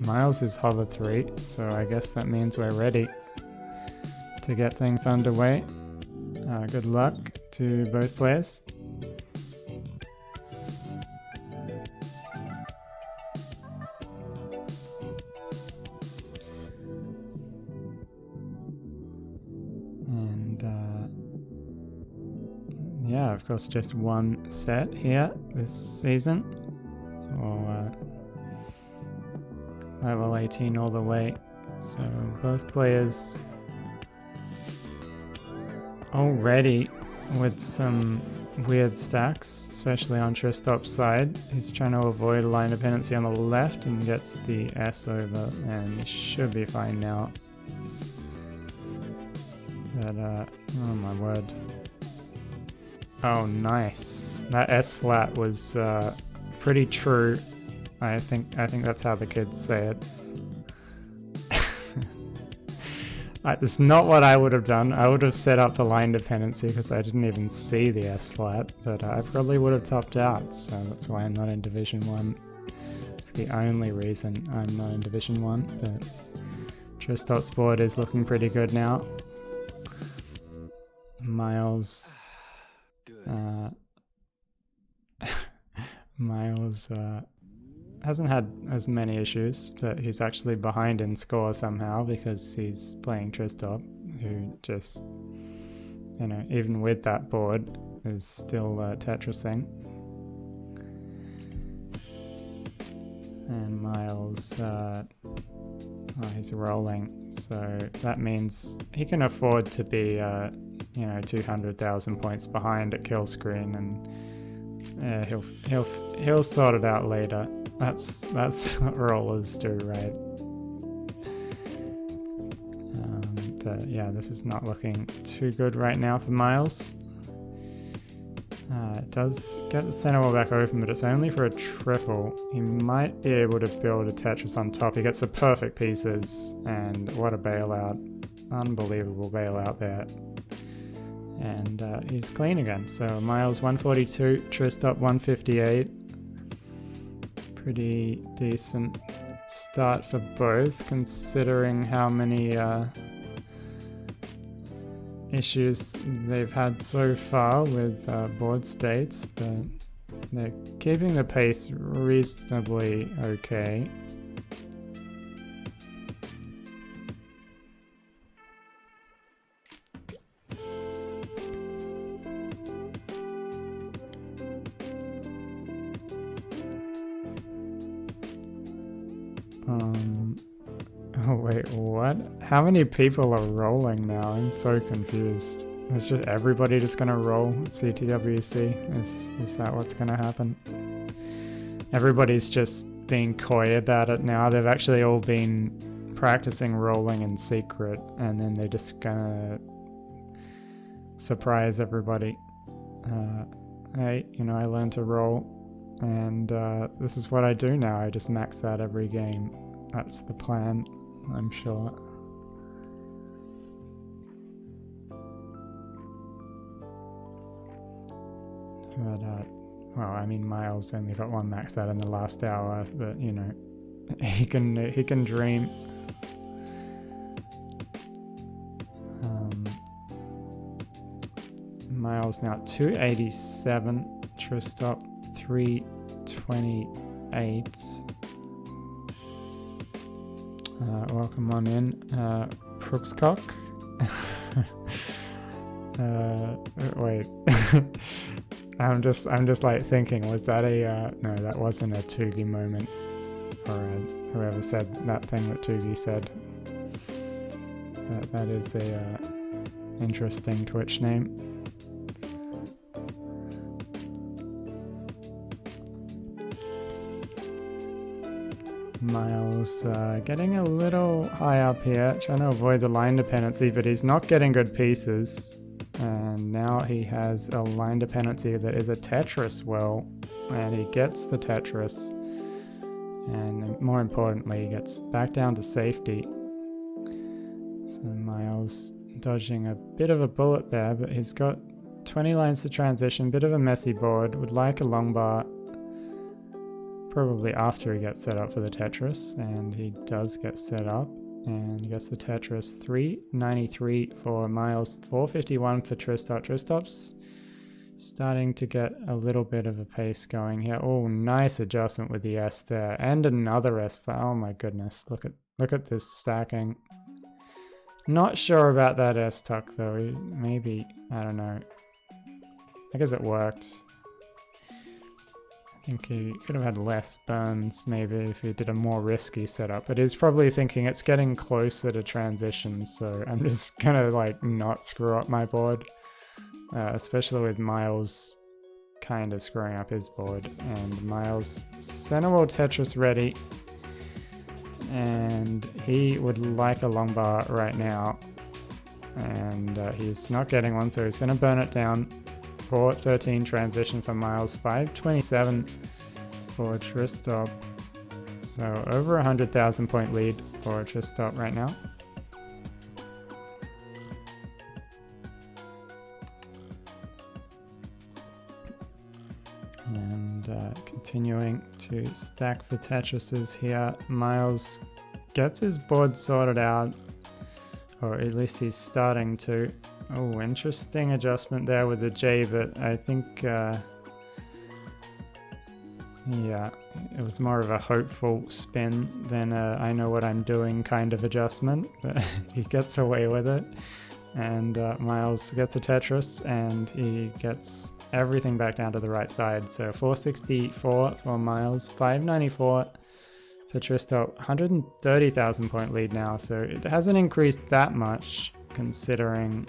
Myles is hover 3, so I guess that means we're ready to get things underway. Good luck to both players. And yeah, of course, just one set here this season, or level 18 all the way. So both players already with some weird stacks, especially on Tristop's side. He's trying to avoid a line dependency on the left and gets the S over, and he should be fine now. But oh my word. Oh nice. That S flat was pretty true. I think that's how the kids say it. It's not what I would have done. I would have set up the line dependency because I didn't even see the S flat, but I probably would have topped out, so that's why I'm not in Division 1. It's the only reason I'm not in Division 1, but Tristop's board is looking pretty good now. Myles... Myles hasn't had as many issues, but he's actually behind in score somehow because he's playing Tristop, who just, you know, even with that board, is still Tetrising. And Myles, he's rolling, so that means he can afford to be, you know, 200,000 points behind at kill screen, and he'll sort it out later. That's what rollers do, right? But yeah, this is not looking too good right now for Myles. It does get the center wall back open, but it's only for a triple. He might be able to build a Tetris on top. He gets the perfect pieces, and what a bailout. Unbelievable bailout there. And he's clean again. So Myles 142, Tristop 158. Pretty decent start for both, considering how many issues they've had so far with board states, but they're keeping the pace reasonably okay. Oh wait, what? How many people are rolling now? I'm so confused. Is just everybody just gonna roll at CTWC? Is that what's gonna happen? Everybody's just being coy about it now. They've actually all been practicing rolling in secret, and then they're just gonna surprise everybody. Hey, you know, I learned to roll, and this is what I do now. I just max out every game. That's the plan, I'm sure. But, well, I mean, Myles only got one maxed out in the last hour, but you know, he can dream. Myles now 287, Tristop 328. Welcome on in, Brookscock. Wait, I'm just like thinking, was that a no? That wasn't a Tugi moment, or whoever said that thing that Tugi said. That is a interesting Twitch name. Myles getting a little high up here, trying to avoid the line dependency, but he's not getting good pieces. And now he has a line dependency that is a Tetris well, and he gets the Tetris. And more importantly, he gets back down to safety. So Myles dodging a bit of a bullet there, but he's got 20 lines to transition, bit of a messy board, would like a long bar. probably after he gets set up for the Tetris, and he does get set up and he gets the Tetris. 393 for Myles, 451 for Tristop. Tristop's starting to get a little bit of a pace going here. Oh, nice adjustment with the S there, and another S. Oh my goodness, look at this stacking. Not sure about that S tuck though. Maybe, I don't know. I guess it worked. I think he could have had less burns maybe if he did a more risky setup, but he's probably thinking it's getting closer to transition, so I'm just gonna like not screw up my board, especially with Myles kind of screwing up his board. And Myles, center wall Tetris ready, and he would like a long bar right now, and he's not getting one, so he's gonna burn it down. 413 transition for Myles, 527 for Tristop. So over 100,000 point lead for Tristop right now. And continuing to stack for Tetrises here. Myles gets his board sorted out, or at least he's starting to. Oh, interesting adjustment there with the J, but I think, yeah, it was more of a hopeful spin than a I know what I'm doing kind of adjustment, but he gets away with it. And Myles gets a Tetris, and he gets everything back down to the right side. So 464 for Myles, 594 for Tristop, 130,000 point lead now, so it hasn't increased that much considering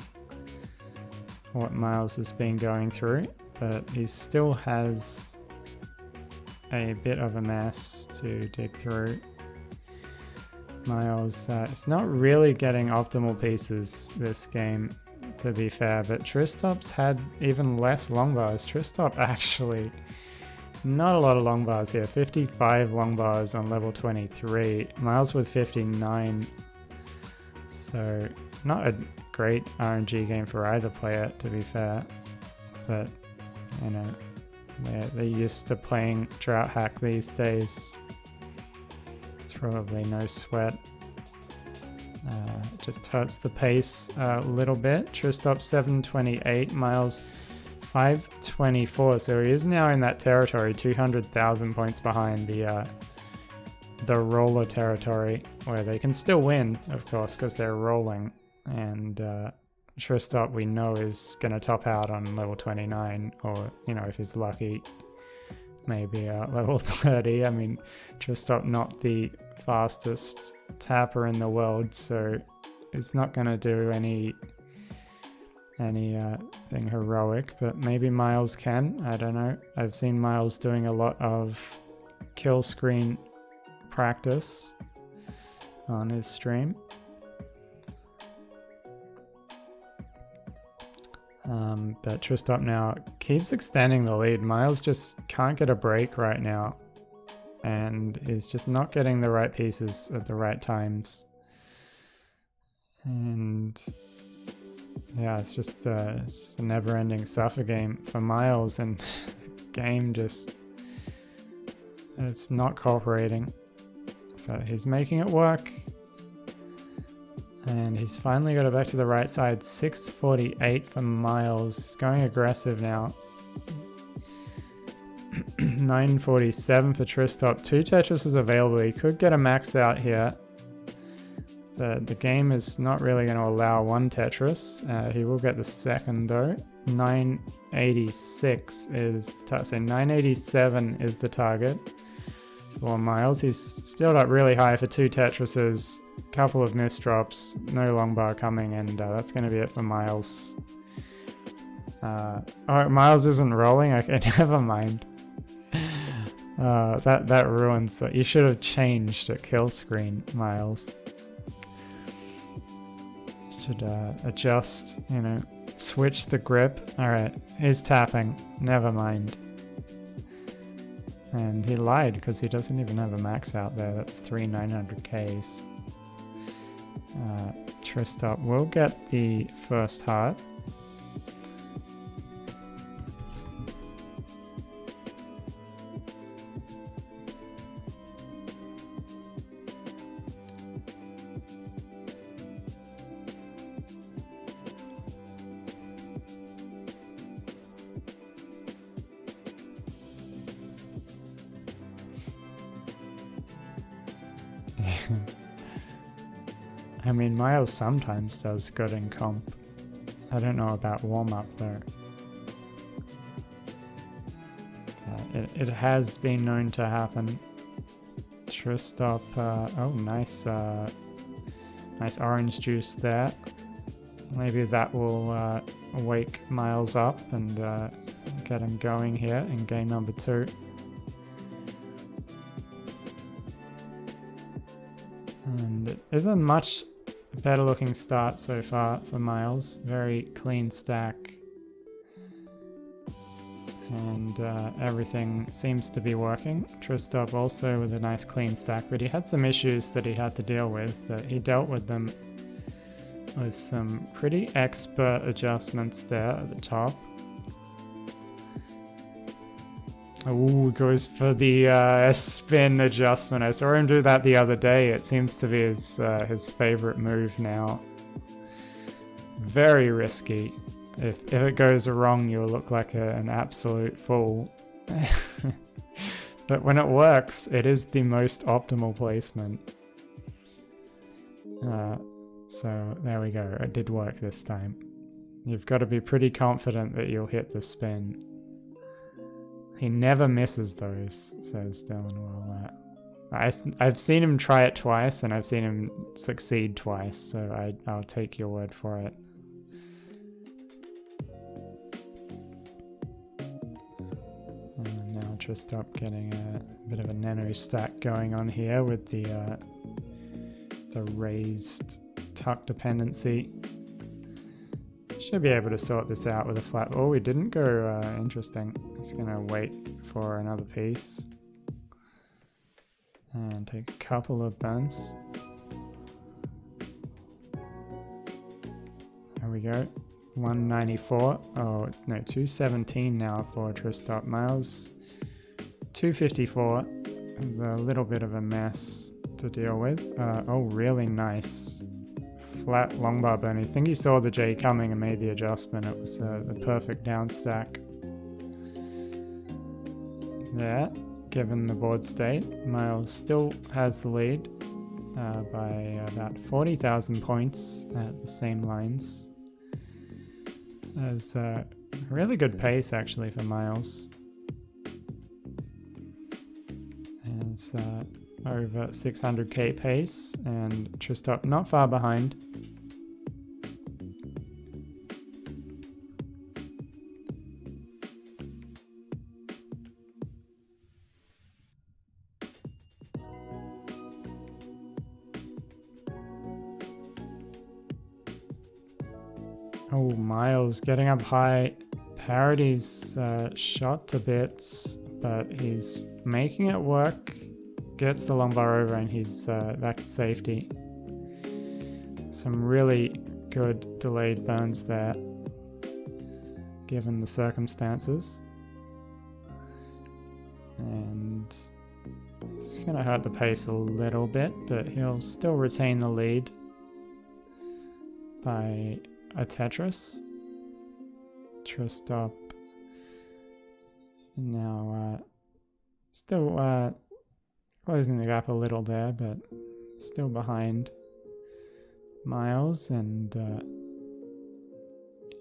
what Myles has been going through, but he still has a bit of a mess to dig through. Myles is not really getting optimal pieces this game, to be fair, but Tristop's had even less long bars. Tristop actually, not a lot of long bars here, 55 long bars on level 23, Myles with 59, so not a great RNG game for either player, to be fair, but you know, they're used to playing drought hack these days. It's probably no sweat. It just hurts the pace a little bit. Tristop 728, Myles 524, so he is now in that territory, 200,000 points behind the roller territory, where they can still win, of course, because they're rolling. And Tristop, we know, is going to top out on level 29, or, you know, if he's lucky, maybe level 30. I mean, Tristop not the fastest tapper in the world, so it's not going to do anything heroic, but maybe Myles can. I don't know. I've seen Myles doing a lot of kill screen practice on his stream. But Tristop now keeps extending the lead. Myles just can't get a break right now, and is just not getting the right pieces at the right times. And yeah, it's just a never-ending suffer game for Myles, and the game just, it's not cooperating. But he's making it work. And he's finally got it back to the right side. 648 for Myles. Going aggressive now. 947 for Tristop. 2 Tetrises available. He could get a max out here, but the game is not really going to allow 1 Tetris. He will get the second though. 986 is the target. So 987 is the target for Myles. He's built up really high for 2 Tetrises. Couple of missed drops, no long bar coming, and that's going to be it for Myles. Oh, Myles isn't rolling? Okay, never mind. That ruins that. You should have changed a kill screen, Myles. Should adjust, you know, switch the grip. Alright, he's tapping. Never mind. And he lied because he doesn't even have a max out there. That's 3 900Ks. Tristop will get the first heart. I mean, Myles sometimes does good in comp. I don't know about warm-up though. It has been known to happen. Tristop, oh nice, nice orange juice there. Maybe that will wake Myles up and get him going here in game number 2. And it is a much better looking start so far for Myles. Very clean stack. And everything seems to be working. Tristop also with a nice clean stack, but he had some issues that he had to deal with, but he dealt with them with some pretty expert adjustments there at the top. Oh, goes for the spin adjustment. I saw him do that the other day. It seems to be his favorite move now. Very risky. If it goes wrong, you'll look like an absolute fool. But when it works, it is the most optimal placement. So there we go. It did work this time. You've got to be pretty confident that you'll hit the spin. He never misses those, says Dylan Will. I've seen him try it twice, and I've seen him succeed twice, so I'll take your word for it. Now Tristop getting a bit of a nano stack going on here with the raised tuck dependency. Should be able to sort this out with a flat. Oh, we didn't go interesting. Just gonna wait for another piece and take a couple of burns. There we go. 194. Oh no, 217 now for Tristop. Myles 254. A little bit of a mess to deal with. Oh, really nice flat longbar burn. I think he saw the J coming and made the adjustment. It was the perfect down stack there, given the board state. Myles still has the lead by about 40,000 points at the same lines. There's a really good pace actually for Myles. It's over 600k pace, and Tristop not far behind. Oh, Myles getting up high, parodies shot to bits, but he's making it work. Gets the long bar over and he's back to safety. Some really good delayed burns there, given the circumstances. And it's going to hurt the pace a little bit, but he'll still retain the lead by a Tetris. Tristop now still closing the gap a little there, but still behind Myles, and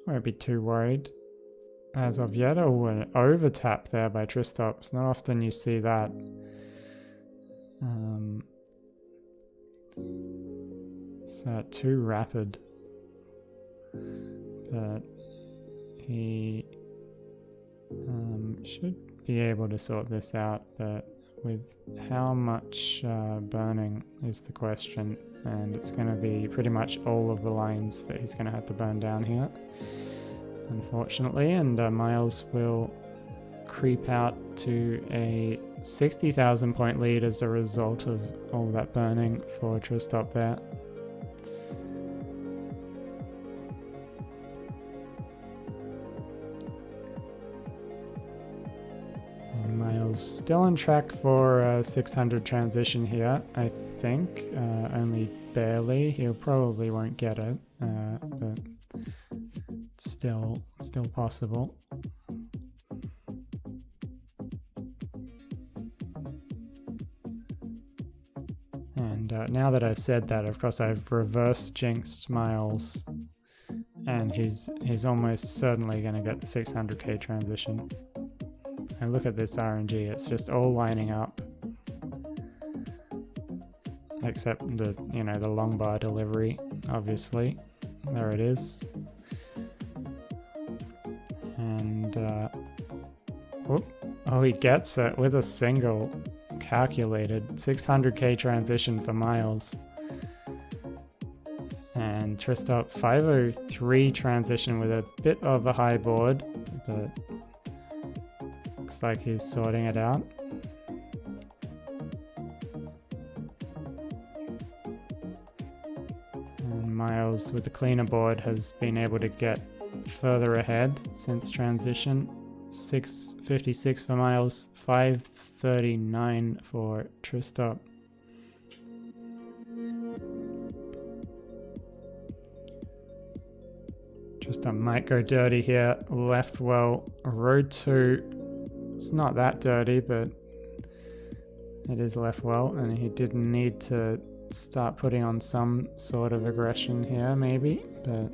won't be too worried as of yet. Oh, an over tap there by Tristop. It's not often you see that. It's too rapid, but he should be able to sort this out, but with how much burning is the question, and it's going to be pretty much all of the lines that he's going to have to burn down here, unfortunately. And Myles will creep out to a 60,000 point lead as a result of all that burning for Tristop there. Still on track for a 600 transition here, I think. Only barely. He probably won't get it, but still possible. And now that I've said that, of course I've reverse jinxed Myles, and he's almost certainly going to get the 600k transition. And look at this RNG, it's just all lining up. Except the, you know, the long bar delivery, obviously. There it is. And, oh, he gets it with a single. Calculated 600k transition for Myles. And Tristop 503 transition with a bit of a high board, but looks like he's sorting it out. And Myles with the cleaner board has been able to get further ahead since transition. 656 for Myles, 539 for Tristop. Tristop might go dirty here. Left well, road 2. It's not that dirty, but it is left well, and he did need to start putting on some sort of aggression here, maybe, but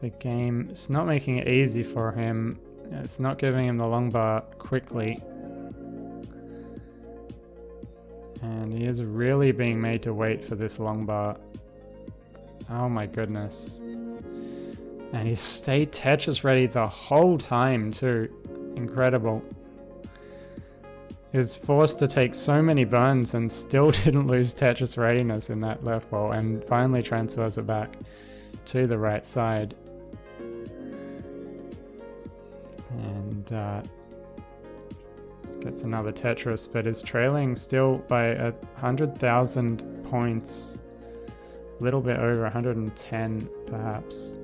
the game is not making it easy for him. It's not giving him the long bar quickly. And he is really being made to wait for this long bar. Oh my goodness. And he's stayed Tetris ready the whole time too. Incredible. He was forced to take so many burns and still didn't lose Tetris readiness in that left ball, and finally transfers it back to the right side. And gets another Tetris, but is trailing still by 100,000 points. A little bit over 110 perhaps.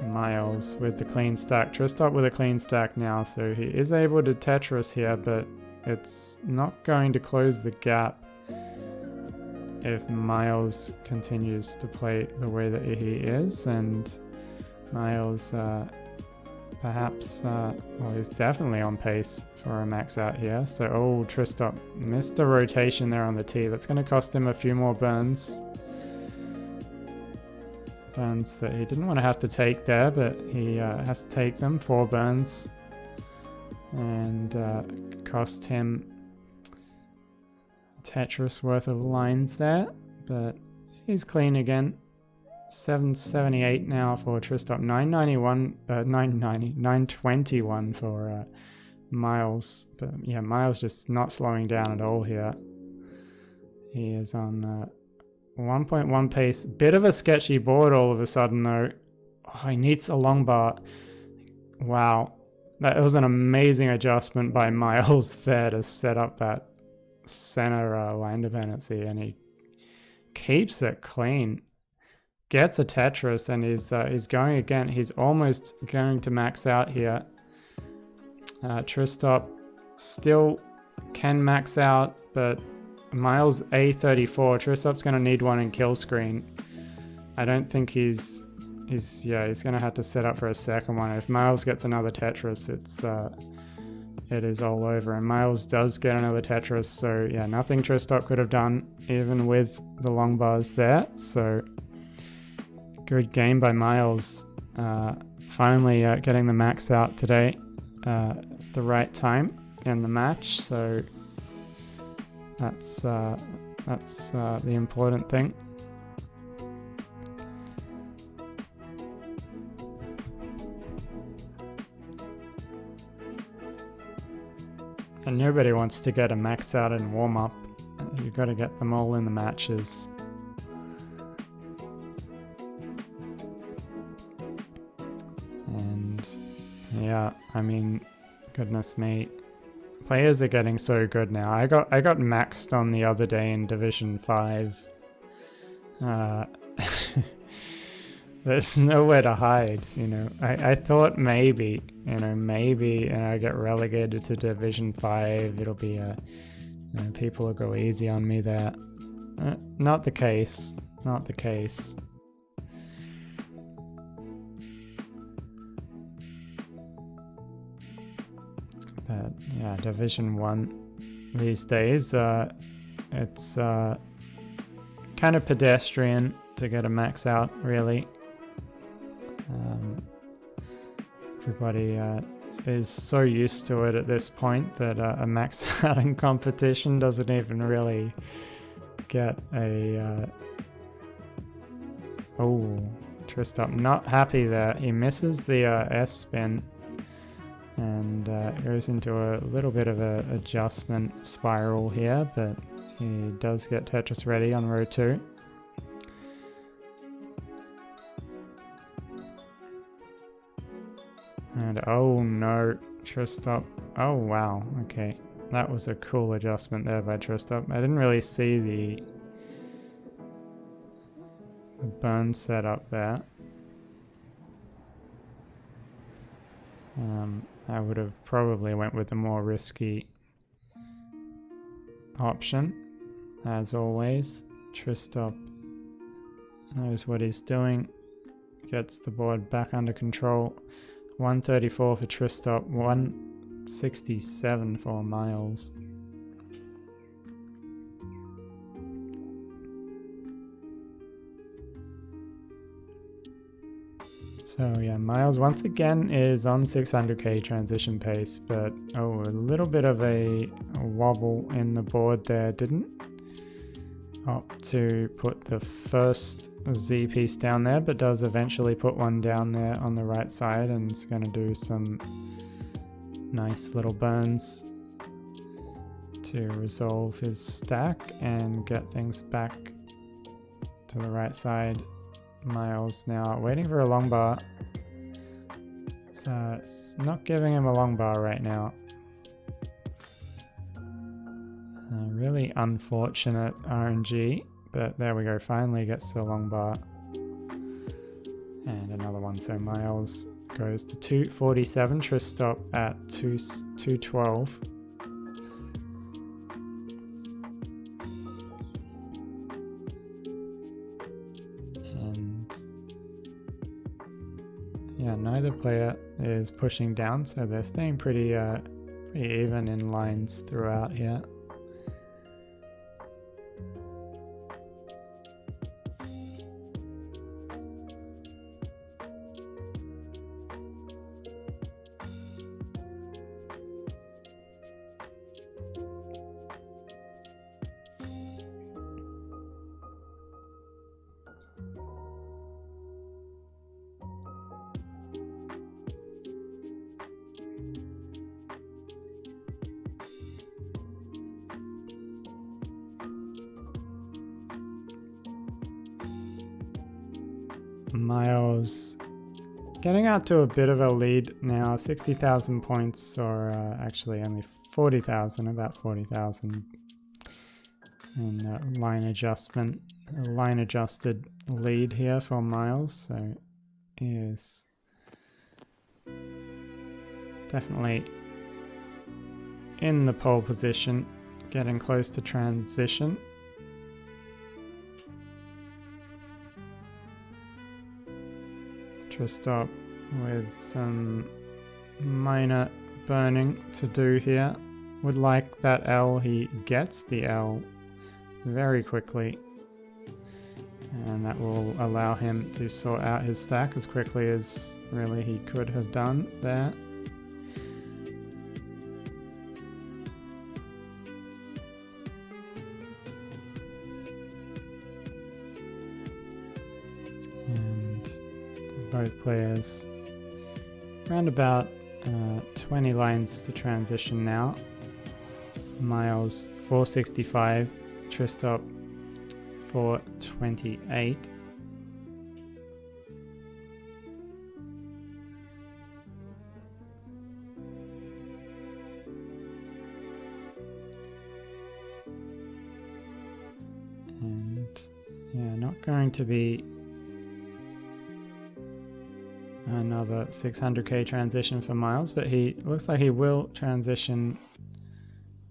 Myles with the clean stack. Tristop with a clean stack now, so he is able to Tetris here, but it's not going to close the gap if Myles continues to play the way that he is. And Myles perhaps, well, he's definitely on pace for a max out here. So, oh, Tristop missed a rotation there on the tee. That's going to cost him a few more burns. Burns that he didn't want to have to take there, but he has to take them. 4 burns. And cost him a Tetris worth of lines there. But he's clean again. 778 now for Tristop. 921 for Myles. But yeah, Myles just not slowing down at all here. He is on 1.1 pace. Bit of a sketchy board all of a sudden though. Oh, he needs a long bar. Wow. That was an amazing adjustment by Myles there to set up that center line dependency, and he keeps it clean. Gets a Tetris and is going again. He's almost going to max out here. Tristop still can max out, but Myles A34. Tristop's going to need one in kill screen. I don't think he's going to have to set up for a second one. If Myles gets another Tetris, it is all over. And Myles does get another Tetris, so yeah, nothing Tristop could have done, even with the long bars there. So good game by Myles. Finally getting the max out today at the right time in the match. So that's the important thing. And nobody wants to get a max out in warm up. You've got to get them all in the matches. And yeah, I mean, goodness me. Players are getting so good now. I got maxed on the other day in Division 5. There's nowhere to hide, you know. I thought maybe I get relegated to Division 5. It'll be people will go easy on me there. Not the case. Not the case. But yeah, Division 1 these days. It's kind of pedestrian to get a max out, really. Everybody is so used to it at this point that a max out in competition doesn't even really get a... Oh, Tristop not happy there. He misses the S spin and goes into a little bit of a adjustment spiral here, but he does get Tetris ready on row 2. And oh no, Tristop. Oh wow, okay. That was a cool adjustment there by Tristop. I didn't really see the burn setup there. I would have probably went with a more risky option. As always, Tristop knows what he's doing. Gets the board back under control. 134 for Tristop, 167 for Myles. So yeah, Myles once again is on 600k transition pace, but a little bit of a wobble in the board there. Didn't opt to put the first Z piece down there, but does eventually put one down there on the right side, and it's going to do some nice little burns to resolve his stack and get things back to the right side. Myles now waiting for a long bar. It's not giving him a long bar right now. Really unfortunate RNG, but there we go, finally gets to a long bar. And another one, so Myles goes to 247, Tristop at 212. Yeah, neither player is pushing down, so they're staying pretty even in lines throughout here. Myles getting out to a bit of a lead now, 60,000 points, or actually only 40,000, about 40,000 in line adjusted lead here for Myles, so he is definitely in the pole position, getting close to transition. Tristop with some minor burning to do here. Would like that L, he gets the L very quickly, and that will allow him to sort out his stack as quickly as really he could have done there. Both players around about 20 lines to transition now. Myles 465, Tristop 428. And yeah, not going to be another 600k transition for Myles, but he looks like he will transition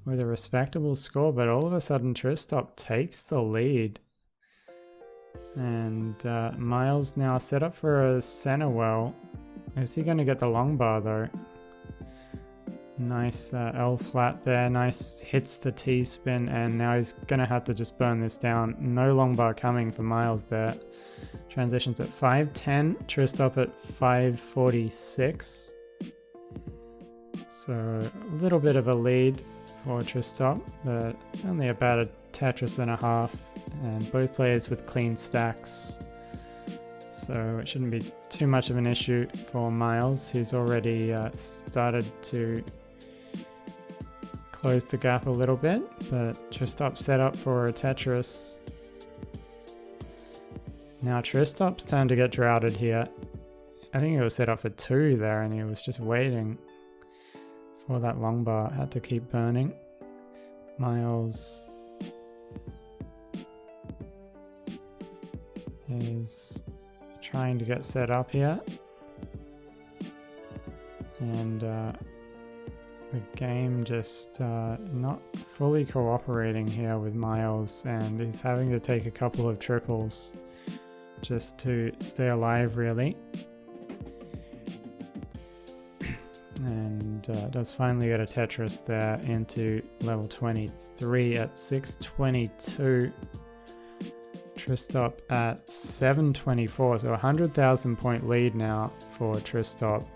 with a respectable score, but all of a sudden Tristop takes the lead. And Myles now set up for a center well. Is he going to get the long bar though? Nice L flat there, nice hits the T-spin, and now he's gonna have to just burn this down. No long bar coming for Myles there. Transitions at 510, Tristop at 546. So a little bit of a lead for Tristop, but only about a Tetris and a half, and both players with clean stacks. So it shouldn't be too much of an issue for Myles. He's already started to close the gap a little bit, but Tristop set up for a Tetris. Now Tristop's turn to get droughted here. I think he was set up for 2 there, and he was just waiting for that long bar. Had to keep burning. Myles is trying to get set up here, and the game just not fully cooperating here with Myles, and he's having to take a couple of triples just to stay alive, really. And does finally get a Tetris there into level 23 at 622. Tristop at 724, so 100,000 point lead now for Tristop.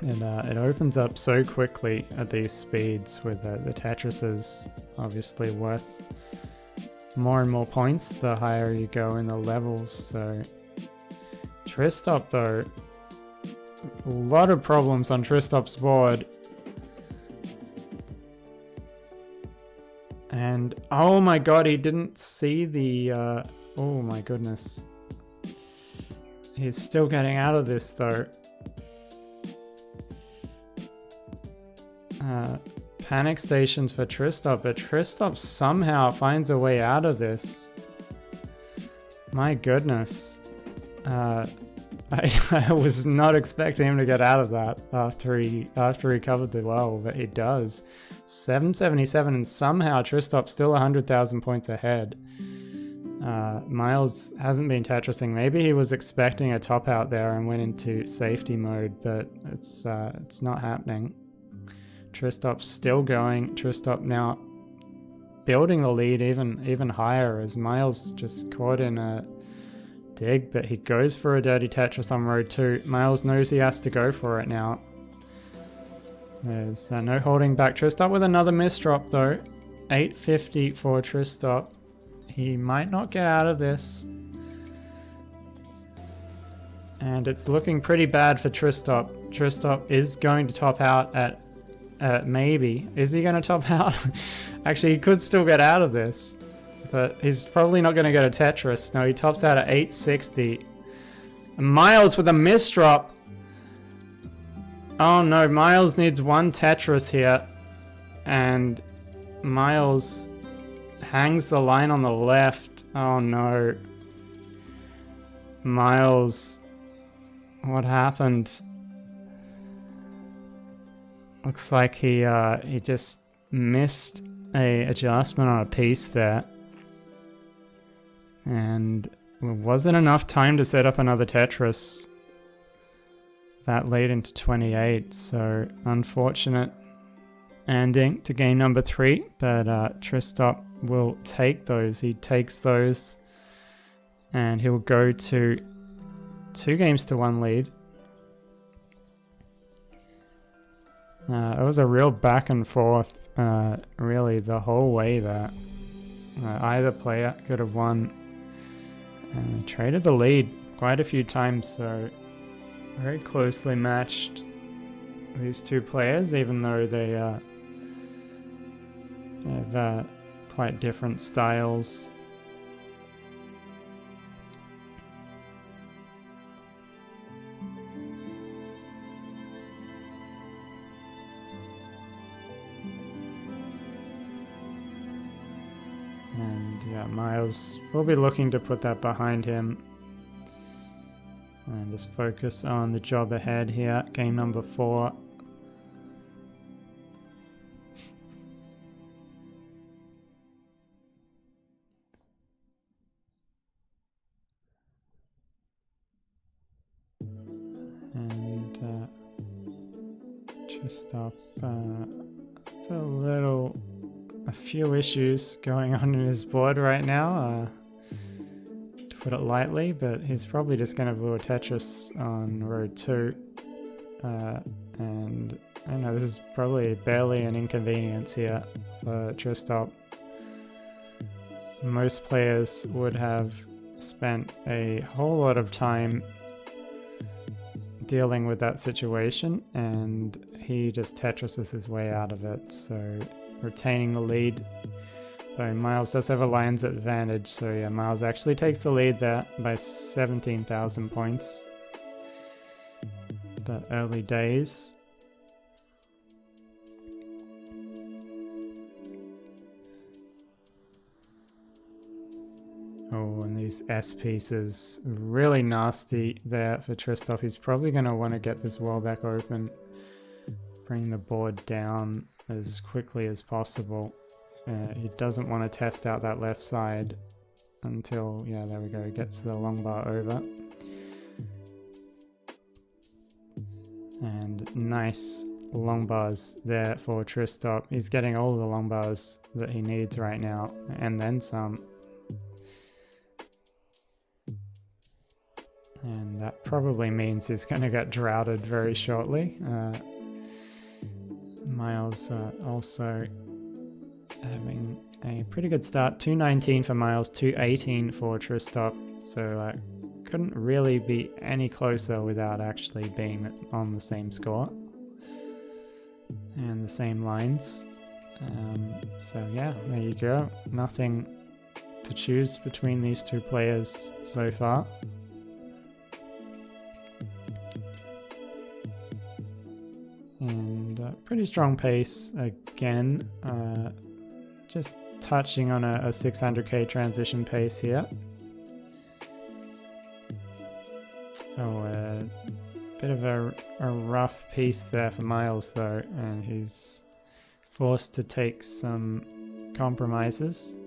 And it opens up so quickly at these speeds with the Tetrises obviously worth more and more points the higher you go in the levels. So Tristop though, a lot of problems on Tristop's board. And oh my god, he didn't see the oh my goodness. He's still getting out of this though. Panic stations for Tristop, but Tristop somehow finds a way out of this. My goodness. I was not expecting him to get out of that after he covered the well, but he does. 777, and somehow Tristop's still 100,000 points ahead. Myles hasn't been Tetrising. Maybe he was expecting a top out there and went into safety mode, but it's not happening. Tristop's still going. Tristop now building the lead even higher as Myles just caught in a dig, but he goes for a dirty Tetris on road 2. Myles knows he has to go for it now. There's no holding back. Tristop with another misdrop though. 850 for Tristop. He might not get out of this. And it's looking pretty bad for Tristop. Tristop is going to top out at maybe. Is he going to top out? Actually, he could still get out of this. But he's probably not going to get a Tetris. No, he tops out at 860. Myles with a misdrop. Oh no, Myles needs one Tetris here. And Myles hangs the line on the left. Oh no. Myles. What happened? Looks like he just missed a adjustment on a piece there. And it wasn't enough time to set up another Tetris that late into 28, so unfortunate ending to game number 3, but Tristop will take those. He takes those and he'll go to 2 games to 1 lead. It was a real back and forth really the whole way there. Either player could have won. Traded the lead quite a few times, so very closely matched, these 2 players, even though they have quite different styles. And yeah, Myles will be looking to put that behind him and just focus on the job ahead here. Game number 4. And Tristop, a few issues going on in his board right now, to put it lightly, but he's probably just going to lure Tetris on row 2. And I know this is probably barely an inconvenience here for Tristop. Most players would have spent a whole lot of time dealing with that situation, and he just Tetrises his way out of it, so retaining the lead. Though Myles does have a lines advantage, so yeah, Myles actually takes the lead there by 17,000 points. But early days. Oh, and these S pieces, really nasty there for Tristop. He's probably going to want to get this wall back open, bring the board down as quickly as possible. He doesn't want to test out that left side until, yeah, there we go, he gets the long bar over. And nice long bars there for Tristop. He's getting all the long bars that he needs right now, and then some. And that probably means he's going to get droughted very shortly. Myles also having a pretty good start. 219 for Myles, 218 for Tristop. So couldn't really be any closer without actually being on the same score and the same lines. So yeah, there you go. Nothing to choose between these two players so far. And pretty strong pace again, just touching on a 600k transition pace here. Oh, a bit of a rough piece there for Myles though, and he's forced to take some compromises.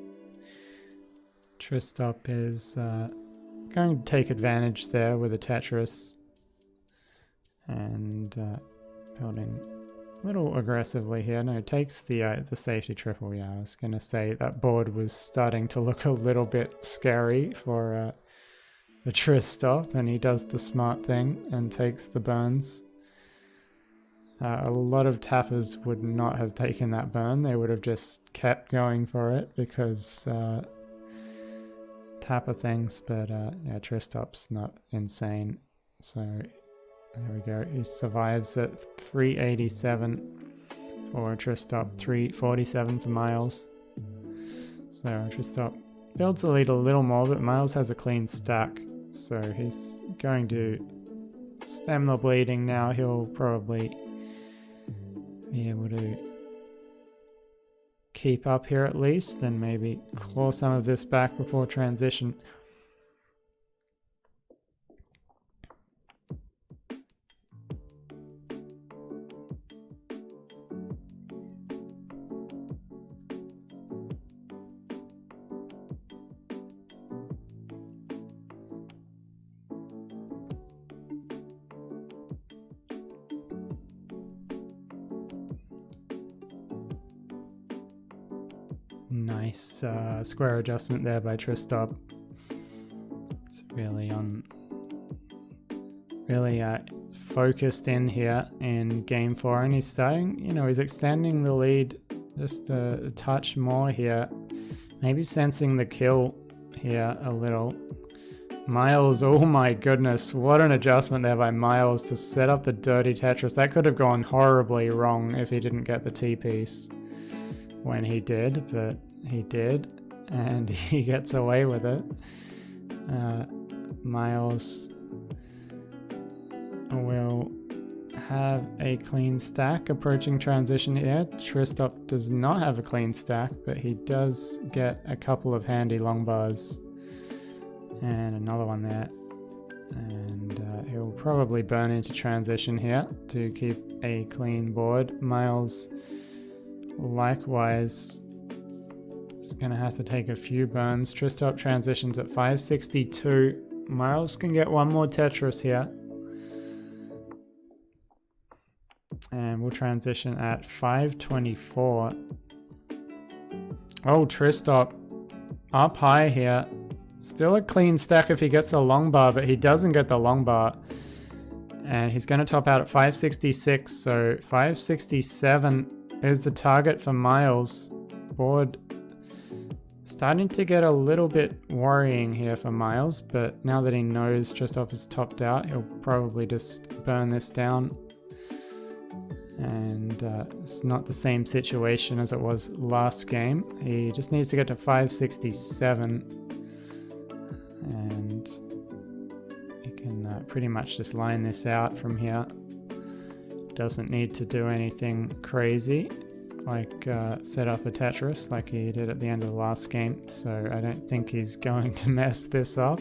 Tristop is going to take advantage there with a Tetris and building a little aggressively here. No, takes the safety triple. Yeah, I was going to say that board was starting to look a little bit scary for the Tristop, and he does the smart thing and takes the burns. A lot of tappers would not have taken that burn. They would have just kept going for it because tapper things, but yeah, Tristop's not insane. So there we go. He survives at 387 for Tristop, 347 for Myles. So Tristop builds the lead a little more, but Myles has a clean stack, so he's going to stem the bleeding now. He'll probably be able to keep up here at least and maybe claw some of this back before transition. Nice square adjustment there by Tristop. It's really focused in here in game 4, and he's starting, he's extending the lead just a touch more here. Maybe sensing the kill here a little. Myles, oh my goodness, what an adjustment there by Myles to set up the dirty Tetris. That could have gone horribly wrong if he didn't get the T-piece when he did, but he did, and he gets away with it. Myles will have a clean stack approaching transition here. Tristop does not have a clean stack, but he does get a couple of handy long bars and another one there, and he'll probably burn into transition here to keep a clean board. Myles likewise is going to have to take a few burns. Tristop transitions at 562. Myles can get one more Tetris here. And we'll transition at 524. Oh, Tristop up high here. Still a clean stack if he gets a long bar, but he doesn't get the long bar. And he's going to top out at 566, so 567 is the target for Myles. Board starting to get a little bit worrying here for Myles, but now that he knows Tristop is topped out, he'll probably just burn this down. And it's not the same situation as it was last game. He just needs to get to 567. And you can pretty much just line this out from here. Doesn't need to do anything crazy, like set up a Tetris like he did at the end of the last game. So I don't think he's going to mess this up.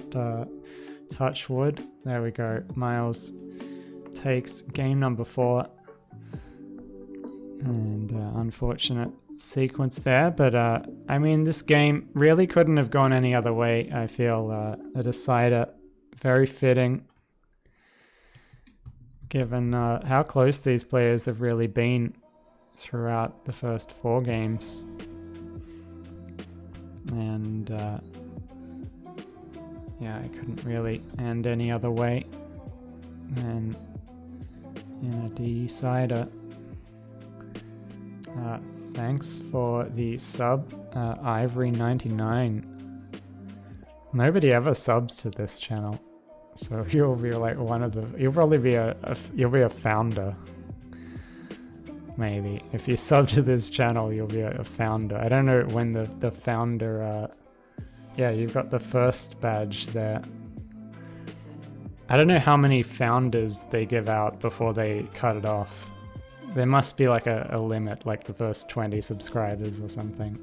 Touch wood. There we go. Myles takes game number 4. And unfortunate sequence there, but I mean, this game really couldn't have gone any other way. I feel a decider, very fitting, given how close these players have really been throughout the first 4 games. And yeah, I couldn't really end any other way than in a decider. Thanks for the sub, Ivory99. Nobody ever subs to this channel, so you'll be like one of the. You'll probably be you'll be a founder. Maybe if you sub to this channel, you'll be a founder. I don't know when the founder. Yeah, you've got the first badge there. I don't know how many founders they give out before they cut it off. There must be like a limit, like the first 20 subscribers or something.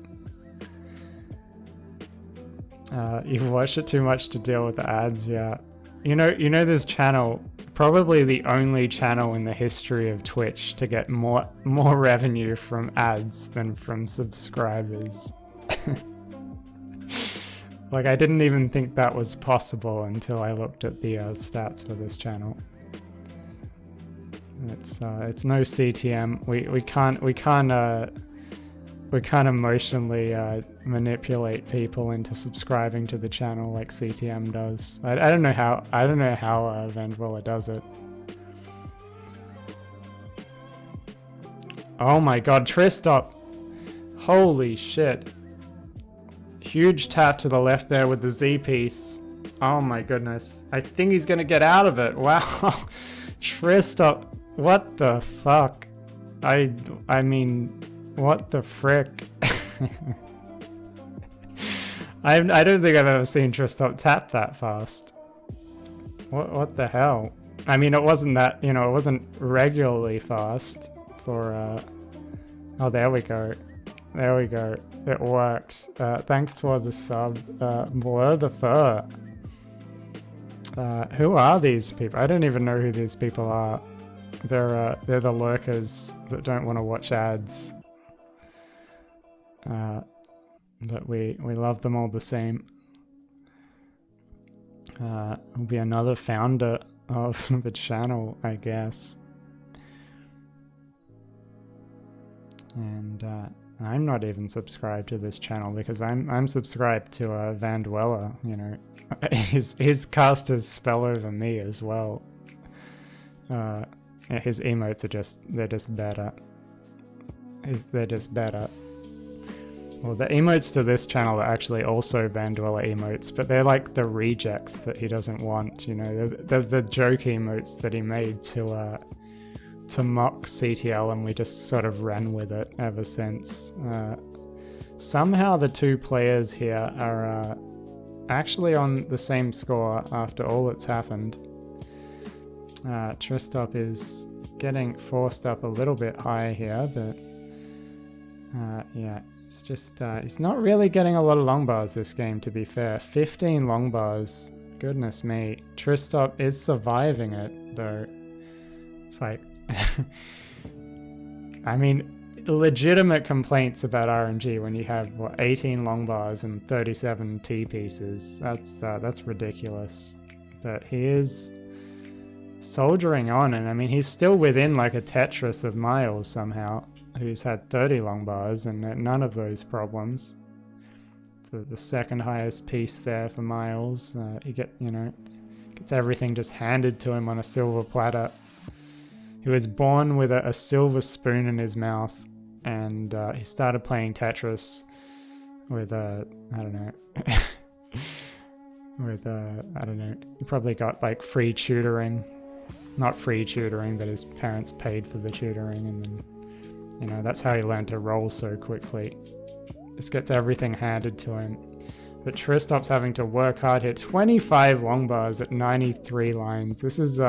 You've watched it too much to deal with the ads, yeah. You know this channel, probably the only channel in the history of Twitch to get more revenue from ads than from subscribers. Like, I didn't even think that was possible until I looked at the stats for this channel. It's no CTM. We can't emotionally manipulate people into subscribing to the channel like CTM does. I don't know how Vandwilla does it. Oh my god, Tristop! Holy shit! Huge tap to the left there with the Z piece. Oh my goodness! I think he's gonna get out of it. Wow, Tristop! What the fuck? I mean, what the frick? I don't think I've ever seen Tristop tap that fast. What the hell? I mean, it wasn't that, it wasn't regularly fast for, oh, there we go. There we go. It worked. Thanks for the sub. Blur the Fur. Who are these people? I don't even know who these people are. They're the lurkers that don't want to watch ads. But we love them all the same. Will be another founder of the channel, I guess. And I'm not even subscribed to this channel because I'm subscribed to Vandwella. His casters spell over me as well. Yeah, his emotes are they're just better. They're just better. Well, the emotes to this channel are actually also Vandwella emotes, but they're like the rejects that he doesn't want, They're the joke emotes that he made to mock CTL, and we just sort of ran with it ever since. Somehow the two players here are actually on the same score after all that's happened. Tristop is getting forced up a little bit higher here, but yeah, it's just he's not really getting a lot of long bars this game, to be fair. 15 long bars, goodness me. Tristop is surviving it though. It's like I mean, legitimate complaints about RNG when you have 18 long bars and 37 T pieces. That's ridiculous. But he is soldiering on, and I mean, he's still within like a Tetris of Myles somehow, who's had 30 long bars and none of those problems. So the second highest piece there for Myles. He gets everything just handed to him on a silver platter. He was born with a silver spoon in his mouth, and he started playing Tetris with I don't know. I don't know. He probably got like free tutoring. Not free tutoring, but his parents paid for the tutoring, and then, that's how he learned to roll so quickly. Just gets everything handed to him. But Tristop's having to work hard here. 25 long bars at 93 lines. This is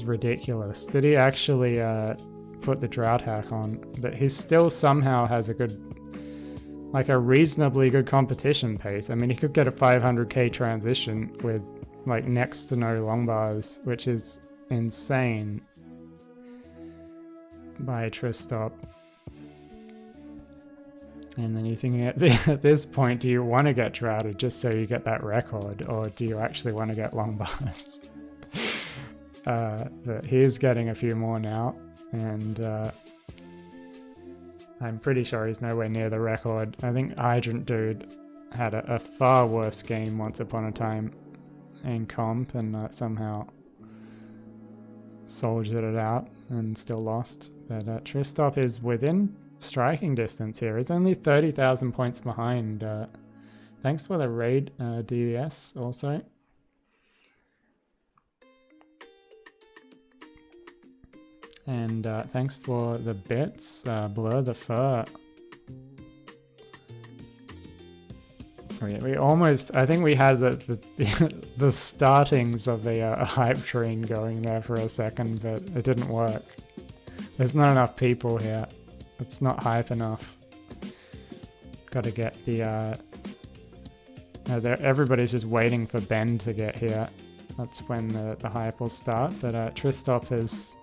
ridiculous. Did he actually put the drought hack on? But he still somehow has a reasonably good competition pace. I mean, he could get a 500k transition with like next to no long bars, which is insane by Tristop. And then you're thinking at this point, do you want to get droughted just so you get that record, or do you actually want to get long bars? But he's getting a few more now, and I'm pretty sure he's nowhere near the record. I think Hydrant Dude had a far worse game once upon a time in comp, and somehow soldiered it out and still lost. But Tristop is within striking distance here. He's only 30,000 points behind. Thanks for the raid, DVS, also. And thanks for the bits, Blur the Fur. We almost, I think we had the startings of a hype train going there for a second, but it didn't work. There's not enough people here. It's not hype enough. Got to get the... everybody's just waiting for Ben to get here. That's when the hype will start. But Tristop has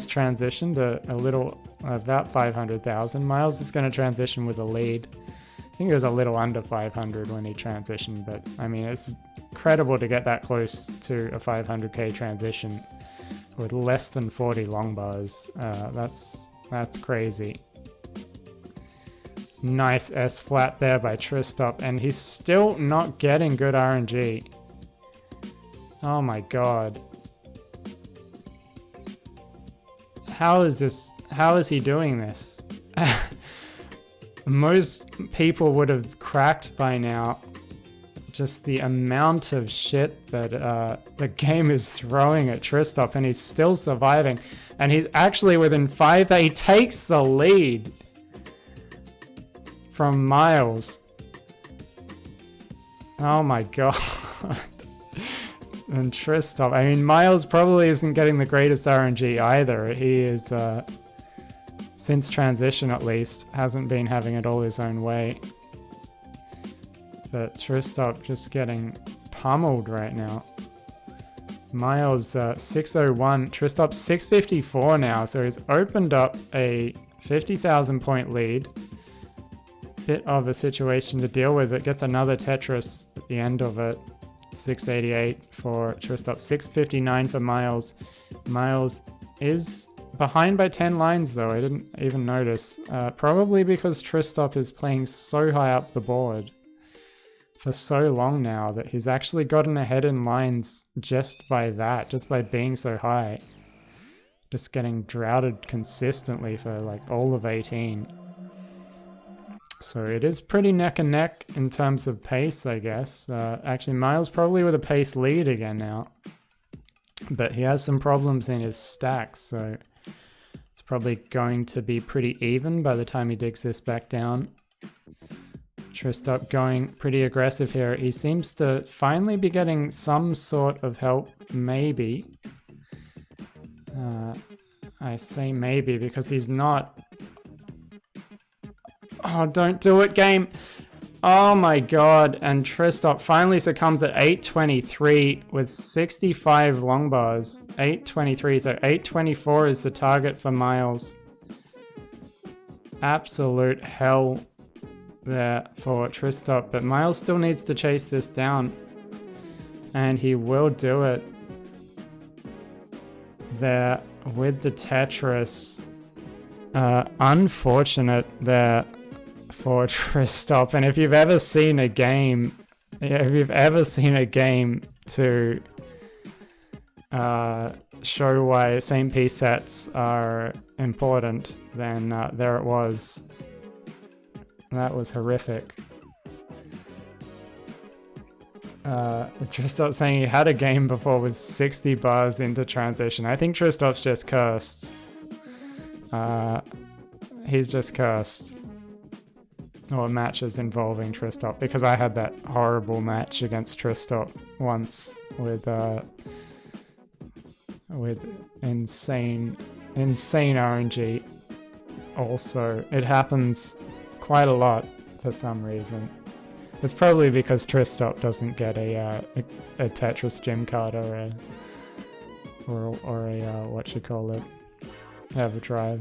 transitioned a little, about 500,000. Myles is going to transition with a lead. I think it was a little under 500 when he transitioned, but I mean, it's incredible to get that close to a 500k transition with less than 40 long bars. That's crazy. Nice S flat there by Tristop, and he's still not getting good RNG. Oh my god. How is he doing this? Most people would have cracked by now. Just the amount of shit that the game is throwing at Tristop, and he's still surviving. And he's actually within 5 that he takes the lead from Myles. Oh my god. And Tristop, I mean, Myles probably isn't getting the greatest RNG either. He is... since transition at least, hasn't been having it all his own way. But Tristop just getting pummeled right now. Myles 601, Tristop 654 now, so he's opened up a 50,000 point lead. Bit of a situation to deal with. It gets another Tetris at the end of it. 688 for Tristop, 659 for Myles. Myles is behind by 10 lines though, I didn't even notice. Probably because Tristop is playing so high up the board for so long now that he's actually gotten ahead in lines just by that, just by being so high. Just getting droughted consistently for like all of 18. So it is pretty neck and neck in terms of pace, I guess. Actually, Myles probably with a pace lead again now. But he has some problems in his stacks, so it's probably going to be pretty even by the time he digs this back down. Tristop going pretty aggressive here. He seems to finally be getting some sort of help, maybe. I say maybe because he's not... Oh, don't do it, game! Oh my god, and Tristop finally succumbs at 823 with 65 long bars. 823, so 824 is the target for Myles. Absolute hell there for Tristop, but Myles still needs to chase this down. And he will do it there with the Tetris. Unfortunate there for Tristop. And if you've ever seen a game, to show why same piece sets are important, then there it was. That was horrific. Tristop saying he had a game before with 60 bars into transition. I think Tristop's just cursed. He's just cursed. Or matches involving Tristop, because I had that horrible match against Tristop once with insane RNG. Also, it happens quite a lot for some reason. It's probably because Tristop doesn't get a Tetris gym card or a what you call it, Everdrive.